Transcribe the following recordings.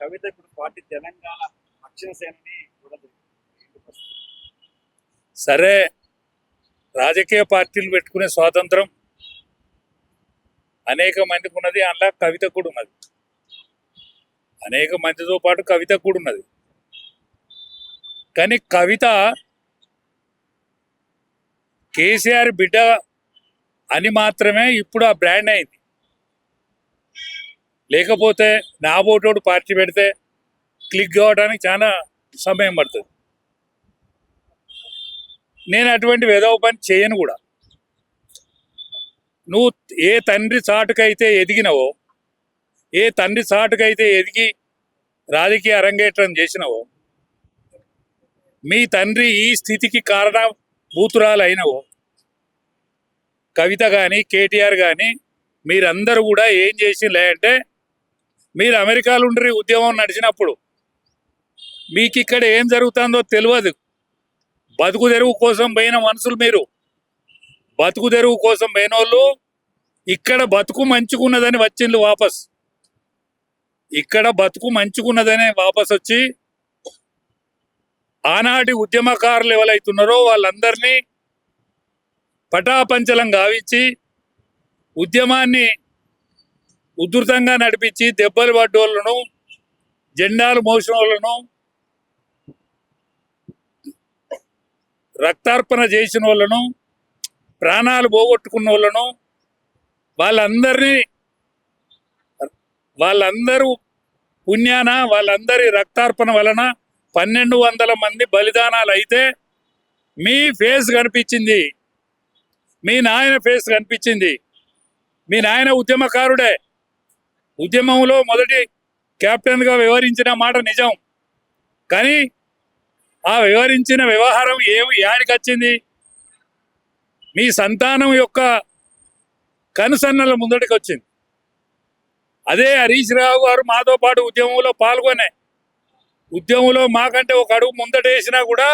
కవిత ఇప్పుడు పార్టీ తెలంగాణ అక్షర సేనని కూడా సరే, రాజకీయ పార్టీలు పెట్టుకునే స్వాతంత్రం అనేక మందికి ఉన్నది, అందులో కవిత కూడా ఉన్నది. అనేక మందితో పాటు కవిత కూడా ఉన్నది. కానీ కవిత కేసీఆర్ బిడ్డ అని మాత్రమే ఇప్పుడు ఆ బ్రాండ్ అయింది. లేకపోతే నా ఓటోడు పార్టీ పెడితే క్లిక్ కావడానికి చాలా సమయం పడుతుంది. నేను అటువంటి వెధవ పని చేయను కూడా. నువ్వు ఏ తండ్రి చాటుకైతే ఎదిగినవో, ఏ తండ్రి చాటుకైతే ఎదిగి రాజకీయ అరంగేట్రం చేసినవో, మీ తండ్రి ఈ స్థితికి కారణభూతురాలు అయినవో, కవిత కానీ కేటీఆర్ కానీ మీరందరూ కూడా ఏం చేసింలే అంటే, మీరు అమెరికాలో ఉండి ఉద్యమం నడిచినప్పుడు మీకు ఇక్కడ ఏం జరుగుతుందో తెలియదు. బతుకు తెరువు కోసం పోయిన మనుషులు మీరు. బతుకు తెరువు కోసం పోయిన వాళ్ళు ఇక్కడ బతుకు మంచుకున్నదని వచ్చిండ్రు వాపస్. ఇక్కడ బతుకు మంచుకున్నదని వాపస్ వచ్చి ఆనాటి ఉద్యమకారులు ఎవరైతున్నారో వాళ్ళందరినీ పటాపంచలం గావించి ఉద్యమాన్ని ఉధృతంగా నడిపించి దెబ్బలు పడ్డోళ్ళను, జెండాలు మోసిన వాళ్ళను, రక్తార్పణ చేసిన వాళ్ళను, ప్రాణాలు పోగొట్టుకున్న వాళ్ళను, వాళ్ళందరూ పుణ్యాన, వాళ్ళందరి రక్తార్పణ వలన 1200 మంది బలిదానాలు అయితే మీ ఫేస్ కనిపించింది, మీ నాయన ఫేస్ కనిపించింది. మీ నాయన ఉద్యమకారుడే, ఉద్యమంలో మొదటి కెప్టెన్గా వ్యవహరించిన మాట నిజం. కానీ ఆ వ్యవహరించిన వ్యవహారం యాడికి వచ్చింది? మీ సంతానం యొక్క కనుసన్నల ముందటికి వచ్చింది. అదే హరీష్ రావు గారు మాతో పాటు ఉద్యమంలో పాల్గొనే, ఉద్యమంలో మాకంటే ఒక అడుగు ముందటేసినా కూడా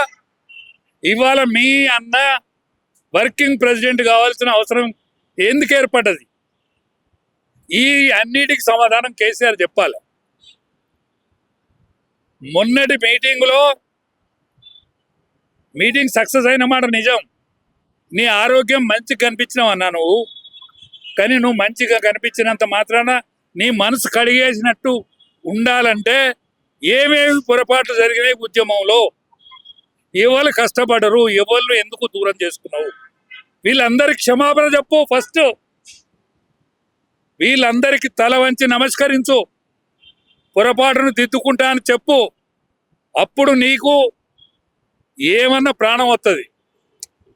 ఇవాళ మీ అన్న వర్కింగ్ ప్రెసిడెంట్ కావాల్సిన అవసరం ఎందుకు ఏర్పడ్డది? ఈ అన్నిటికి సమాధానం కేసీఆర్ చెప్పాలి. మొన్నటి మీటింగ్ సక్సెస్ అయిన మాట నిజం. నీ ఆరోగ్యం మంచిగా కనిపించినావు అన్నా నువ్వు. కానీ నువ్వు మంచిగా కనిపించినంత మాత్రాన నీ మనసు కడిగేసినట్టు ఉండాలంటే ఏమేమి పొరపాట్లు జరిగినాయి ఉద్యమంలో, ఎవరు కష్టపడరు, ఎవరు ఎందుకు దూరం చేసుకున్నావు, వీళ్ళందరికి క్షమాపణ చెప్పు. ఫస్ట్ వీళ్ళందరికీ తల వంచి నమస్కరించు, పొరపాటును దిద్దుకుంటా అని చెప్పు. అప్పుడు నీకు ఏమన్నా ప్రాణం వస్తుంది.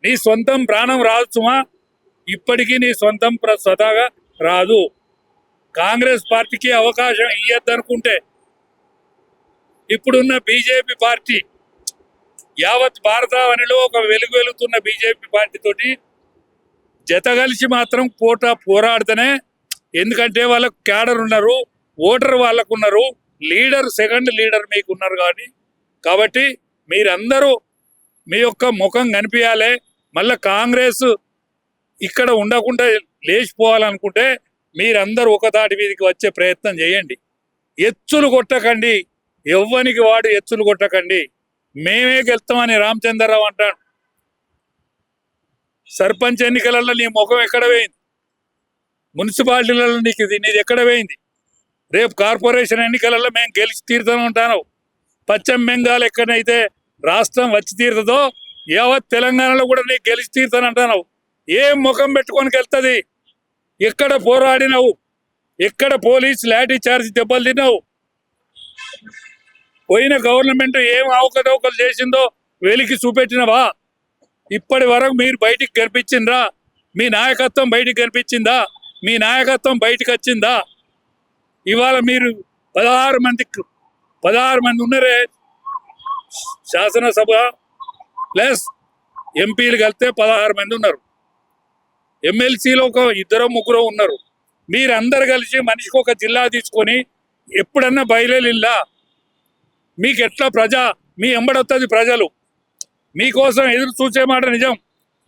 నీ సొంతం ప్రాణం రాదు సుమా, ఇప్పటికీ నీ సొంతం స్వతహాగా రాదు. కాంగ్రెస్ పార్టీకి అవకాశం ఇయ్యద్దనుకుంటే ఇప్పుడున్న బీజేపీ పార్టీ, యావత్ భారతావనిలో ఒక వెలుగుతున్న బీజేపీ పార్టీతోటి జతగలిసి మాత్రం పోరాడితేనే. ఎందుకంటే వాళ్ళకు క్యాడర్ ఉన్నారు, ఓటర్ వాళ్ళకు ఉన్నారు, లీడర్, సెకండ్ లీడర్ మీకు ఉన్నారు. కాబట్టి మీరందరూ మీ యొక్క ముఖం కనిపించాలి. మళ్ళీ కాంగ్రెస్ ఇక్కడ ఉండకుండా లేచిపోవాలనుకుంటే మీరందరూ ఒక తాటి మీదకి వచ్చే ప్రయత్నం చేయండి. ఎచ్చులు కొట్టకండి, ఎవ్వనికి వాడు ఎచ్చులు కొట్టకండి. మేమే గెలుస్తామని రామచంద్రరావు అంటాడు. సర్పంచ్ ఎన్నికలలో నీ ముఖం ఎక్కడ పోయింది? మున్సిపాలిటీలలో నీది ఎక్కడ పోయింది? రేపు కార్పొరేషన్ ఎన్నికలలో మేము గెలిచి తీరుతాను ఉంటాను. పశ్చిమ బెంగాల్ ఎక్కడైతే రాష్ట్రం వచ్చి తీరుతుందో యావత్ తెలంగాణలో కూడా నీకు గెలిచి తీరుతాను అంటున్నావు. ఏం ముఖం పెట్టుకొని వెళ్తుంది? ఎక్కడ పోరాడినావు? ఎక్కడ పోలీస్ లాఠీ చార్జ్ దెబ్బలు తిన్నావు? పోయిన గవర్నమెంట్ ఏం అవకతవకలు చేసిందో వెలికి చూపెట్టినవా? ఇప్పటి వరకు మీరు బయటికి కనిపించిండ్రా? మీ నాయకత్వం బయటికి కనిపించిందా? మీ నాయకత్వం బయటికి వచ్చిందా? ఇవాళ మీరు 16 మంది ఉన్నారే శాసనసభ ప్లస్ ఎంపీలు కలిస్తే 16 మంది ఉన్నారు. ఎమ్మెల్సీలో ఒక 2-3 ఉన్నారు. మీరందరు కలిసి మనిషికి ఒక జిల్లా తీసుకొని ఎప్పుడన్నా బయలుదేరిల్లా? మీకు ఎట్లా మీ ఎంబడొస్తుంది ప్రజలు మీకోసం ఎదురు చూసే మాట నిజం.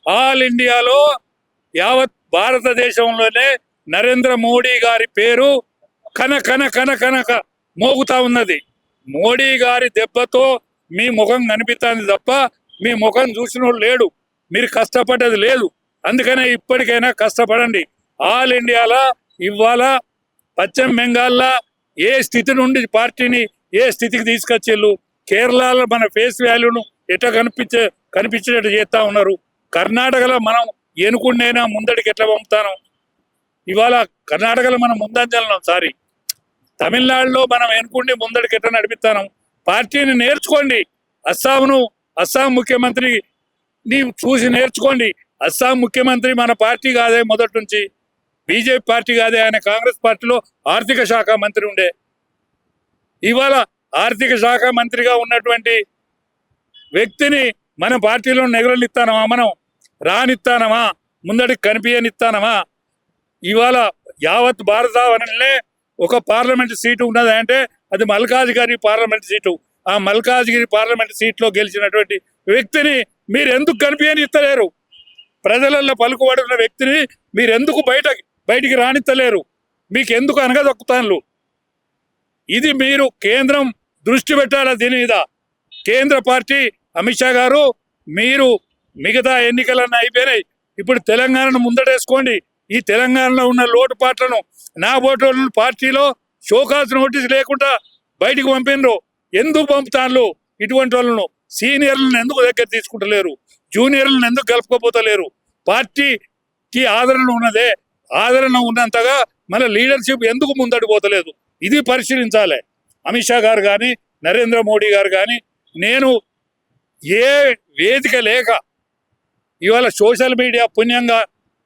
ఆల్ ఇండియాలో యావత్ భారతదేశంలోనే నరేంద్ర మోడీ గారి పేరు కనక మోగుతా ఉన్నది. మోడీ గారి దెబ్బతో మీ ముఖం కనిపిస్తుంది తప్ప మీ ముఖం చూసినోడు లేడు. మీరు కష్టపడ్డది లేదు. అందుకనే ఇప్పటికైనా కష్టపడండి. ఆల్ ఇండియాలో ఇవాళ పశ్చిమ బెంగాల్లో ఏ స్థితి నుండి పార్టీని ఏ స్థితికి తీసుకొచ్చేళ్ళు, కేరళలో మన ఫేస్ వాల్యూను ఎట్లా కనిపించేటట్టు చేస్తా ఉన్నారు. కర్ణాటకలో మనం ఎనుకుండైనా ముందడికి ఎట్లా పంపుతాను. ఇవాళ కర్ణాటకలో మనం ముందంజలం సారీ తమిళనాడులో మనం ఎనుకుండి ముందడికి ఎట్లా నడిపిస్తాను. పార్టీని నేర్చుకోండి. అస్సాం ముఖ్యమంత్రిని చూసి నేర్చుకోండి. అస్సాం ముఖ్యమంత్రి మన పార్టీ కాదే, మొదటి నుంచి బీజేపీ పార్టీ కాదే, ఆయన కాంగ్రెస్ పార్టీలో ఆర్థిక శాఖ మంత్రి ఉండే. ఇవాళ ఆర్థిక శాఖ మంత్రిగా ఉన్నటువంటి వ్యక్తిని మన పార్టీలో నెగరనిస్తానమా, మనం రానిస్తానమా, ముందడికి కనిపించనిస్తానమా? ఇవాళ యావత్ భారతవనంలో ఒక పార్లమెంట్ సీటు ఉన్నది అంటే అది మల్కాజ్గిరి పార్లమెంట్ సీటు. ఆ మల్కాజ్గిరి పార్లమెంట్ సీట్లో గెలిచినటువంటి వ్యక్తిని మీరు ఎందుకు కనిపించనిస్తలేరు? ప్రజలలో పలుకుబడిన వ్యక్తిని మీరు ఎందుకు బయటికి రానిస్తలేరు? మీకు ఎందుకు అనగదొక్కుతాను? ఇది మీరు కేంద్రం దృష్టి పెట్టాలా దీని మీద. కేంద్ర పార్టీ అమిత్ షా గారు, మీరు మిగతా ఎన్నికలన్నీ అయిపోయినాయి, ఇప్పుడు తెలంగాణను ముందడేసుకోండి. ఈ తెలంగాణలో ఉన్న లోటుపాట్లను నా ఓటర్లను పార్టీలో షోకాస్ నోటీస్ లేకుండా బయటికి పంపినరు. ఎందుకు పంపుతాను ఇటువంటి వాళ్ళను? సీనియర్లను ఎందుకు దగ్గర తీసుకుంటలేరు? జూనియర్లను ఎందుకు కలుపుకోపోతలేరు? పార్టీకి ఆదరణ ఉన్నదే, ఆదరణ ఉన్నంతగా మన లీడర్షిప్ ఎందుకు ముందడిపోతలేదు? ఇది పరిశీలించాలి. అమిత్ షా గారు కానీ, నరేంద్ర మోడీ గారు కానీ, నేను ఏ వేదిక లేక ఇవాళ సోషల్ మీడియా పుణ్యంగా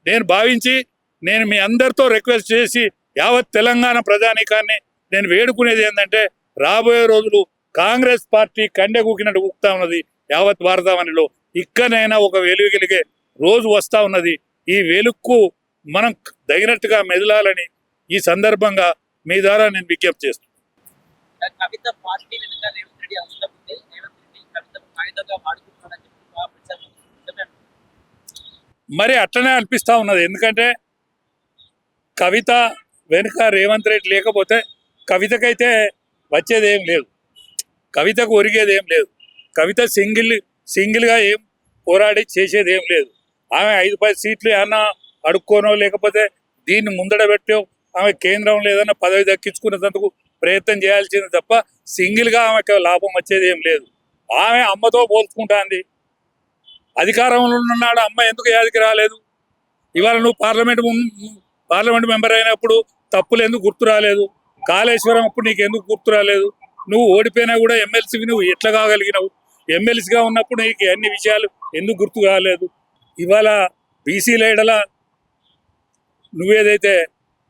నేను భావించి నేను మీ అందరితో రిక్వెస్ట్ చేసి యావత్ తెలంగాణ ప్రజానీకాన్ని నేను వేడుకునేది ఏంటంటే, రాబోయే రోజులు కాంగ్రెస్ పార్టీ కండెగూకినట్టు ఊపుతా ఉన్నది యావత్ భారతవనిలో. ఇక్కడైనా ఒక వెలుగులిగే రోజు వస్తా ఉన్నది. ఈ వెలుక్కు మనం తగినట్టుగా మెదలాలని ఈ సందర్భంగా మీ ద్వారా నేను విజ్ఞప్తి చేస్తున్నాను. కవిత పార్టీ వెనుక రేవంత్ రెడ్డి అవసరం ఉంది. రేవంత్ రెడ్డి కవితను ఆయుధంగా వాడుకుంటున్నారని చెప్పి మరి అట్లనే అనిపిస్తా ఉన్నది. ఎందుకంటే కవిత వెనుక రేవంత్ రెడ్డి లేకపోతే కవితకైతే వచ్చేది ఏం లేదు, కవితకు ఒరిగేది ఏం లేదు. కవిత సింగిల్గా ఏం పోరాడి చేసేది ఏం లేదు. ఆమె 5-10 సీట్లు ఏమన్నా అడుక్కోనో లేకపోతే దీన్ని ముందడ పెట్టో ఆమె కేంద్రంలో ఏదైనా పదవి దక్కించుకునేందుకు ప్రయత్నం చేయాల్సింది తప్ప సింగిల్గా ఆమెకు లాభం వచ్చేది ఏం లేదు. ఆమె అమ్మతో పోల్చుకుంటుంది. అధికారంలో ఉన్నాడు అమ్మ ఎందుకు యాదికి రాలేదు? ఇవాళ నువ్వు పార్లమెంట్ మెంబర్ అయినప్పుడు తప్పులు ఎందుకు గుర్తు రాలేదు? కాళేశ్వరం అప్పుడు నీకు ఎందుకు గుర్తు రాలేదు? నువ్వు ఓడిపోయినా కూడా ఎమ్మెల్సీకి నువ్వు ఎట్లా కాగలిగినావు? ఎమ్మెల్సీగా ఉన్నప్పుడు నీకు అన్ని విషయాలు ఎందుకు గుర్తు కాలేదు? ఇవాళ బీసీల ఎడల నువ్వేదైతే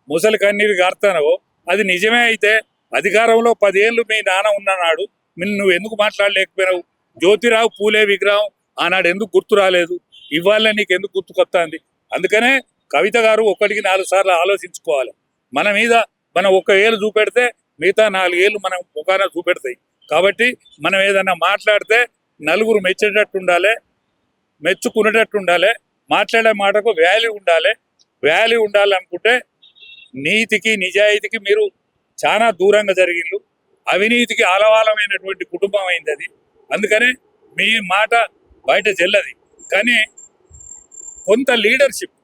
ముసలి కన్నీరు గారుతానవో అది నిజమే అయితే అధికారంలో 10 ఏళ్ళు మీ నాన్న ఉన్ననాడు నువ్వు ఎందుకు మాట్లాడలేకపోయినావు? జ్యోతిరావు పూలే విగ్రహం ఆనాడు ఎందుకు గుర్తు రాలేదు? ఇవాళ నీకు ఎందుకు గుర్తుకొస్తుంది? అందుకనే కవిత గారు 1-4 సార్లు ఆలోచించుకోవాలి. మన మీద మనం 1 ఏళ్ళు చూపెడితే మిగతా 4 ఏళ్ళు మనం ముఖాన చూపెడతాయి. కాబట్టి మనం ఏదన్నా మాట్లాడితే నలుగురు మెచ్చేటట్టు ఉండాలి, మెచ్చుకునేటట్టు ఉండాలి, మాట్లాడే మాటకు వాల్యూ ఉండాలి అనుకుంటే నీతికి నిజాయితీకి మీరు చాలా దూరంగా జరిగిండ్రు. అవినీతికి ఆలవాలమైనటువంటి కుటుంబం అయింది అది. అందుకనే మీ మాట బయట చెల్లది. కానీ కొంత లీడర్షిప్,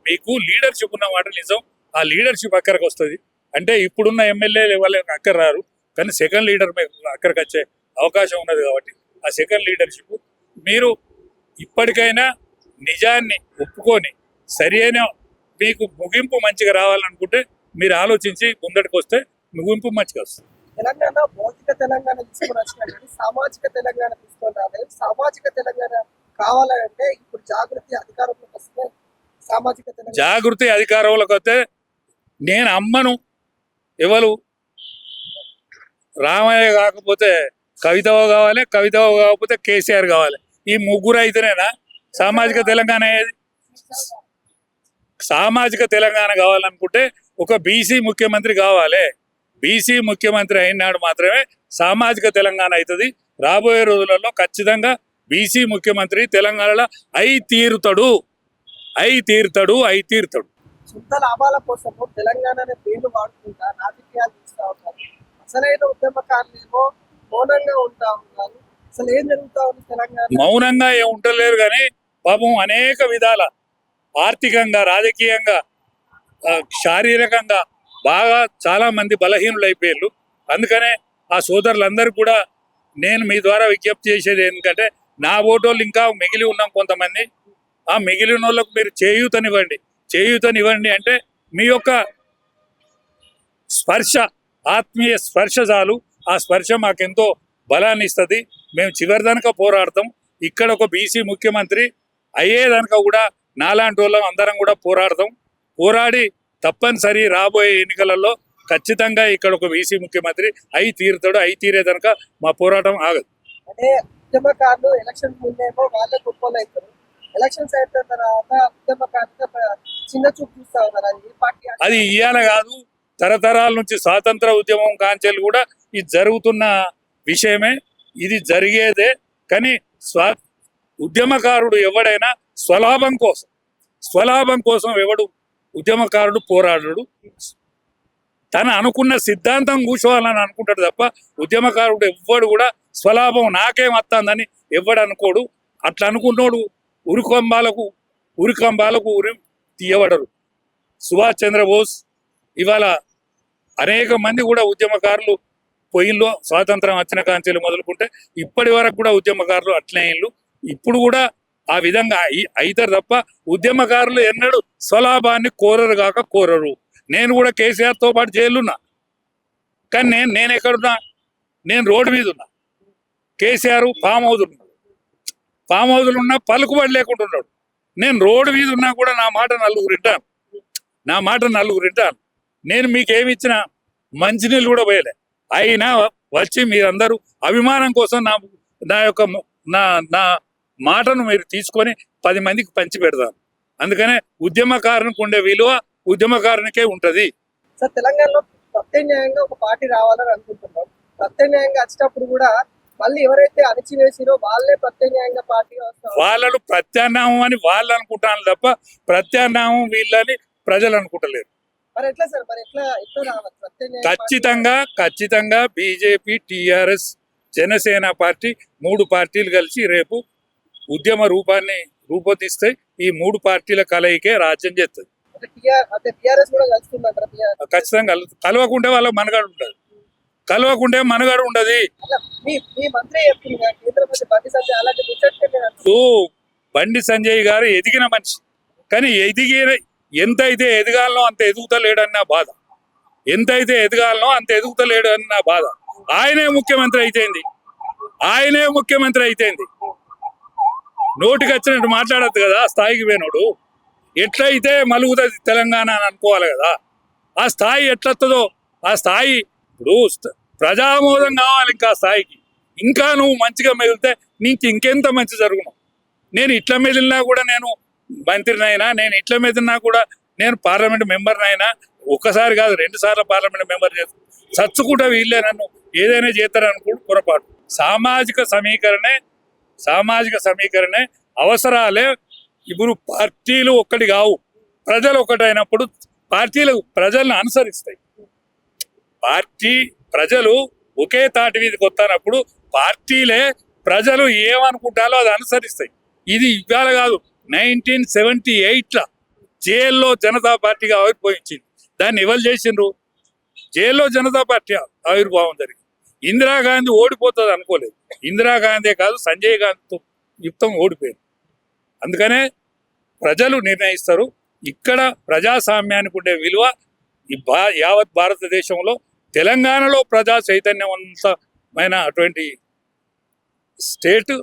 మీకు లీడర్షిప్ ఉన్న మాట నిజం. ఆ లీడర్షిప్ అక్కడికి వస్తుంది. అంటే ఇప్పుడున్న ఎమ్మెల్యేలు వాళ్ళకి అక్కర రారు, కానీ సెకండ్ లీడర్ మీకు అక్కడికి వచ్చే అవకాశం ఉన్నది. కాబట్టి ఆ సెకండ్ లీడర్షిప్ మీరు ఇప్పటికైనా నిజాన్ని ఒప్పుకొని సరైన మీకు ముగింపు మంచిగా రావాలనుకుంటే మీరు ఆలోచించి ముందడికి వస్తే ముగింపు మంచిగా వస్తుంది. తెలంగాణ భౌతిక తెలంగాణ తీసుకొని వచ్చినా కానీ సామాజిక తెలంగాణ తీసుకొని రాలేదు. సామాజిక తెలంగాణ కావాలంటే ఇప్పుడు జాగృతి అధికారంలోకి వస్తే సామాజిక తెలంగాణ జాగృతి అధికారంలోకి వస్తే నేను అమ్మను ఎవరు రామయ్య కాకపోతే కవితవ కావాలి, కవితవ కాకపోతే కేసీఆర్ కావాలి. ఈ ముగ్గురు అయితేనేనా సామాజిక తెలంగాణ అయ్యేది? సామాజిక తెలంగాణ కావాలనుకుంటే ఒక బీసీ ముఖ్యమంత్రి కావాలి. బీసీ ముఖ్యమంత్రి అయినాడు మాత్రమే సామాజిక తెలంగాణ అవుతుంది. రాబోయే రోజులలో ఖచ్చితంగా బీసీ ముఖ్యమంత్రి తెలంగాణలో అయి తీరుతాడు. సొంత లాభాల కోసం తెలంగాణ పేర్లు వాడుకుంటా రాజకీయాలు చేస్తూ ఉంటారు. అసలైన ఉద్యమకారులు ఏమో మౌనంగా ఉంటా ఉన్నారు. అసలు ఏం జరుగుతా ఉంది తెలంగాణ? మౌనంగా ఏం ఉండలేరు కానీ పాపం అనేక విధాల ఆర్థికంగా, రాజకీయంగా, శారీరకంగా బాగా చాలా మంది బలహీనులు అయిపోయారు. అందుకనే ఆ సోదరులందరూ కూడా నేను మీ ద్వారా విజ్ఞప్తి చేసేది ఏంటంటే, నా ఓటోళ్ళు ఇంకా మిగిలి ఉన్నాం కొంతమంది. ఆ మిగిలిన వాళ్ళకు మీరు చేయూతనివ్వండి అంటే మీ యొక్క స్పర్శ, ఆత్మీయ స్పర్శ చాలు. ఆ స్పర్శ మాకెంతో బలాన్ని ఇస్తుంది. మేము చివరిదానిక పోరాడతాం. ఇక్కడ ఒక బీసీ ముఖ్యమంత్రి అయ్యేదానిక కూడా నాలాంటి వాళ్ళం అందరం కూడా పోరాడి తప్పనిసరి రాబోయే ఎన్నికలలో ఖచ్చితంగా ఇక్కడ ఒక బీసీ ముఖ్యమంత్రి అయి తీరేదానిక మా పోరాటం ఆగదు. అంటే ఉద్యమకారులు ఎలక్షన్ ముందేమో వాళ్ళే గొప్పలు అవుతారు, ఎలక్షన్స్ అయిపోయిన తర్వాత ఉద్యమకారులు చిన్న చూపు చూస్తా ఉన్నారు. అది ఏ పార్టీ? అది ఇయ్యాల కాదు, తరతరాల నుంచి స్వాతంత్ర ఉద్యమం కాంచెలు కూడా ఇది జరుగుతున్న విషయమే. ఇది జరిగేదే. కానీ ఉద్యమకారుడు ఎవడైనా స్వలాభం కోసం ఎవడు ఉద్యమకారుడు పోరాడు. తను అనుకున్న సిద్ధాంతం కూర్చోవాలని అనుకుంటాడు తప్ప ఉద్యమకారుడు ఎవ్వడు కూడా స్వలాభం నాకేం వస్తుందని ఎవడు అనుకోడు. అట్లా అనుకున్నోడు ఉరికంబాలకు ఉరి తీయబడరు. సుభాష్ చంద్రబోస్ ఇవాళ అనేక మంది కూడా ఉద్యమకారులు పొయ్యిల్లో స్వాతంత్రం వచ్చిన కాంచెలు మొదలుకుంటే ఇప్పటి వరకు కూడా ఉద్యమకారులు అట్లే ఇప్పుడు కూడా ఆ విధంగా అవుతారు తప్ప ఉద్యమకారులు ఎన్నడూ స్వలాభాన్ని కోరరు. నేను కూడా కేసీఆర్తో పాటు జైలున్నా, కానీ నేను ఎక్కడున్నా? నేను రోడ్డు మీద ఉన్నా. కేసీఆర్ ఫామ్ హౌజులు ఉన్నా పలుకుబడి లేకుండా ఉన్నాడు. నేను రోడ్డు మీద ఉన్నా కూడా నా మాట నలుగురు వింటాను. నేను మీకేమిచ్చినా మంచినీళ్ళు కూడా పోయలే. అయినా వచ్చి మీరందరూ అభిమానం కోసం నా యొక్క నా మాటను మీరు తీసుకొని 10 మందికి పంచి పెడతాను. అందుకనే ఉద్యమకారునికి ఉండే విలువ ఉద్యమకారునికే ఉంటది. సార్, తెలంగాణలో ప్రత్యామ్నాయంగా ఒక పార్టీ రావాలని అనుకుంటున్నాం. ప్రత్యామ్నాయంగా వచ్చినప్పుడు కూడా మళ్ళీ ఎవరైతే అణచివేసిరో వాళ్ళే ప్రత్యామ్నాయంగా పార్టీ వస్తారు. వాళ్ళను ప్రత్యామ్నాయం అని వాళ్ళు అనుకుంటాను తప్ప ప్రత్యామ్నాయం వీళ్ళని ప్రజలు అనుకుంటలేరు. మరి ఎట్లా సార్? ఎట్లా రావాలి ప్రత్యామ్నాయం? ఖచ్చితంగా బీజేపీ, టీఆర్ఎస్, జనసేన పార్టీ 3 పార్టీలు కలిసి రేపు ఉద్యమ రూపాన్ని రూపొందిస్తాయి. ఈ 3 పార్టీల కలయికే రాజ్యం చేస్తుంది. ఖచ్చితంగా కలవకుంటే వాళ్ళకి మనుగడ ఉంటుంది. బండి సంజయ్ గారు ఎదిగిన మనిషి, కానీ ఎంతైతే ఎదగాలనో అంత ఎదుగుతలేడన్న బాధ. ఆయనే ముఖ్యమంత్రి అయితేంది. నోటికి వచ్చినట్టు మాట్లాడద్దు కదా. ఆ స్థాయికి పోయినోడు ఎట్లయితే మలుగుతుంది తెలంగాణ అని అనుకోవాలి కదా. ఆ స్థాయి ఎట్లొస్తుందో ఆ స్థాయి ఇప్పుడు ప్రజామోదం కావాలి. ఇంకా స్థాయికి ఇంకా నువ్వు మంచిగా మెదిలితే నీకు ఇంకెంత మంచి జరుగును. నేను ఇట్లా మెదిలినా కూడా నేను మంత్రినైనా, నేను ఇట్లా మెదిలినా కూడా నేను పార్లమెంట్ మెంబర్నైనా, ఒక్కసారి కాదు 2 సార్లు పార్లమెంట్ మెంబర్ చేస్తాను. చచ్చుకుంటా వీళ్ళే నన్ను ఏదైనా చేస్తారనుకో పొరపాటు. సామాజిక సమీకరణే అవసరాలే. ఇప్పుడు పార్టీలు ఒక్కటి కావు, ప్రజలు ఒకటైనప్పుడు పార్టీలు ప్రజలను అనుసరిస్తాయి. ప్రజలు ఒకే తాటి మీదకి వస్తున్నప్పుడు పార్టీలే ప్రజలు ఏమనుకుంటారో అది అనుసరిస్తాయి. ఇది ఇవాళ కాదు, 1978 జైల్లో జనతా పార్టీగా ఆవిర్భవించింది. దాన్ని ఎవరు చేసిండ్రు? జైల్లో జనతా పార్టీ ఆవిర్భావం జరిగింది. ఇందిరాగాంధీ ఓడిపోతుంది అనుకోలేదు. ఇందిరాగాంధీ కాదు, సంజయ్ గాంధీతో యుక్తం ఓడిపోయింది. అందుకనే ప్రజలు నిర్ణయిస్తారు. ఇక్కడ ప్రజాస్వామ్యానికి ఉండే విలువ యావత్ భారతదేశంలో తెలంగాణలో ప్రజా చైతన్యవంతమైన అటువంటి స్టేట్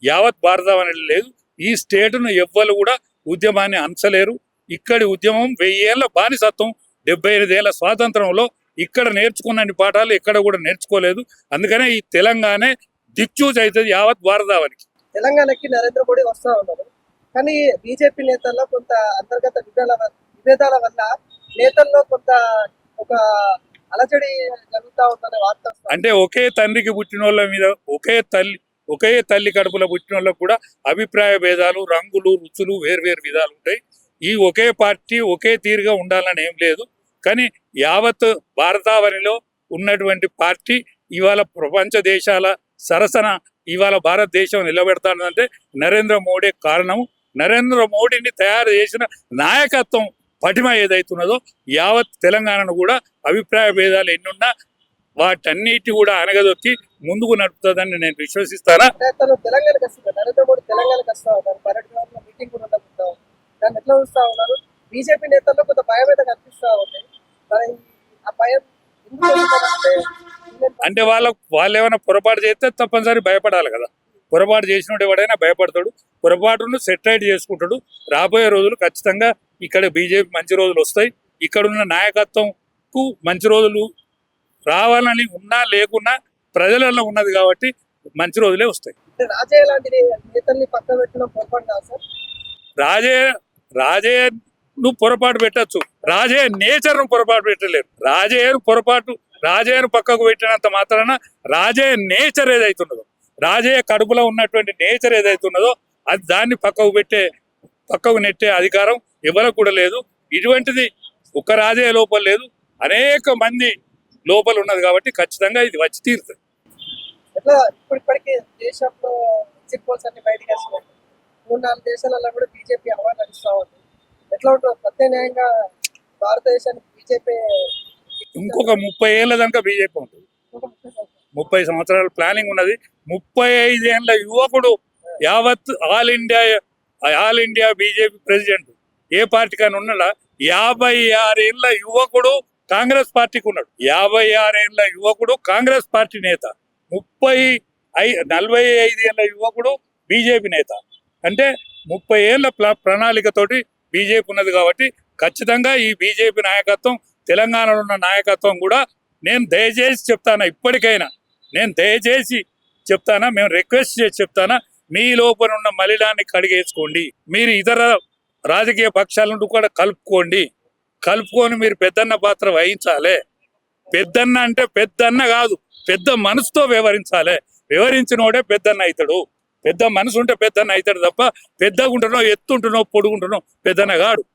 యావత్ భారతం అనేది లేదు. ఈ స్టేట్ను ఎవ్వరు కూడా ఉద్యమాన్ని అంచలేరు. ఇక్కడి ఉద్యమం 1000 ఏళ్ల బానిసత్వం, 75 ఏళ్ల స్వాతంత్రంలో ఇక్కడ నేర్చుకున్న పాఠాలు ఎక్కడ కూడా నేర్చుకోలేదు. అందుకనే ఈ తెలంగాణ దిక్చూజ్ అవుతుంది యావత్ భారతావనికి. తెలంగాణకి నరేంద్ర మోడీ వస్తా ఉన్నారు, కానీ బీజేపీ నేతల్లో కొంత అంతర్గత విభేదాల వల్ల నేతల్లో కొంత ఒక అలజడి జరుగుతా ఉందనే వార్త. అంటే ఒకే తండ్రికి పుట్టిన వాళ్ళ మీద ఒకే తల్లి కడుపులో పుట్టిన వాళ్ళకు కూడా అభిప్రాయ భేదాలు, రంగులు, రుచులు, వేర్వేరు విధాలు ఉంటాయి. ఈ ఒకే పార్టీ ఒకే తీరుగా ఉండాలని ఏం లేదు. కానీ యావత్ భారతావనిలో ఉన్నటువంటి పార్టీ ఇవాళ ప్రపంచ దేశాల సరసన ఇవాళ భారతదేశం నిలబెడతానంటే నరేంద్ర మోడీ కారణం. నరేంద్ర మోడీని తయారు చేసిన నాయకత్వం పటిమ ఏదైతున్నదో యావత్ తెలంగాణను కూడా అభిప్రాయ భేదాలు ఎన్నున్నా వాటన్నిటి కూడా అనగదొక్కి ముందుకు నడుపుతుందని నేను విశ్వసిస్తానా. అంటే తను తెలంగాణకి వస్తుంది, నరేంద్ర మోడీ తెలంగాణకి వస్తా ఉన్నారు, పర్యటనలో మీటింగ్ కూడా ఉండబోతా ఉంది. దాన్ని ఎట్లా చూస్తా ఉన్నారు? బీజేపీ నేతల్లో కొంత భయం అయితే కనిపిస్తా ఉంది. మరి ఆ భయం ఎందుకు వస్తుందంటే అంటే వాళ్ళు ఏమైనా పొరపాటు చేస్తే తప్పనిసరి భయపడాలి కదా. పొరపాటు చేసినోడు ఎవడైనా భయపడతాడు, పొరపాటును సెటిలైట్ చేసుకుంటాడు. రాబోయే రోజులు ఖచ్చితంగా ఇక్కడ బీజేపీ మంచి రోజులు వస్తాయి. ఇక్కడున్న నాయకత్వంకు మంచి రోజులు రావాలని ఉన్నా లేకున్నా ప్రజలలో ఉన్నది కాబట్టి మంచి రోజులే వస్తాయి. అంటే రాజయ్య లాంటి నేతల్ని పక్క పెట్టడం పొరపాటు కాదు సార్. రాజయ్యను పొరపాటు పెట్టచ్చు, రాజయ్య నేచర్ను పొరపాటు పెట్టలేరు. రాజయ్యను పక్కకు పెట్టినంత మాత్రాన రాజయ్య నేచర్ ఏదైతున్నదో, రాజయ్య కడుపులో ఉన్నటువంటి నేచర్ ఏదైతున్నదో అది దాన్ని పక్కకు నెట్టే అధికారం ఎవరికి కూడా లేదు. ఇటువంటిది ఒక్క రాజయ్య లోపల లేదు, అనేక మంది లోపల ఉన్నది కాబట్టి ఖచ్చితంగా ఇది వచ్చి తీరుతుంది. ఎట్లా ఇప్పటికీ దేశంలో ఎగ్జిట్ పోల్స్ అన్ని బయటకు వస్తున్నాయి. 3-4 దేశాలలో కూడా బీజేపీ హవా నడుస్తూ ఉంది. ఎట్లా ఉంటుంది ప్రత్యామ్నాయంగా భారతదేశానికి బీజేపీ? ఇంకొక 30 ఏళ్ళ దాకా బీజేపీ ఉంటుంది. 30 సంవత్సరాల ప్లానింగ్ ఉన్నది. 35 ఏళ్ళ యువకుడు యావత్ ఆల్ ఇండియా బీజేపీ ప్రెసిడెంట్ ఏ పార్టీకైనా ఉన్నాడా? 56 ఏళ్ళ యువకుడు కాంగ్రెస్ పార్టీకి ఉన్నాడు. 56 ఏళ్ళ యువకుడు కాంగ్రెస్ పార్టీ నేత, 45 ఏళ్ళ యువకుడు బీజేపీ నేత. అంటే 30 ఏళ్ళ ప్రణాళికతోటి బీజేపీ ఉన్నది కాబట్టి ఖచ్చితంగా ఈ బీజేపీ నాయకత్వం, తెలంగాణలో ఉన్న నాయకత్వం కూడా నేను దయచేసి చెప్తానా, ఇప్పటికైనా నేను దయచేసి చెప్తానా, మేము రిక్వెస్ట్ చేసి చెప్తానా, మీ లోపల ఉన్న మలినాన్ని కడిగేసుకోండి. మీరు ఇతర రాజకీయ పక్షాలను కూడా కలుపుకొని మీరు పెద్దన్న పాత్ర వహించాలి. పెద్దన్న అంటే పెద్దన్న కాదు, పెద్ద మనసుతో వ్యవహరించాలి. వ్యవహరించినోడే పెద్దన్న అవుతాడు. పెద్ద మనసు ఉంటే పెద్దన్న అవుతాడు తప్ప పెద్దగా ఉంటున్నావు, ఎత్తుంటున్నావు, పొడుగుంటున్నావు పెద్దన్న కాడు.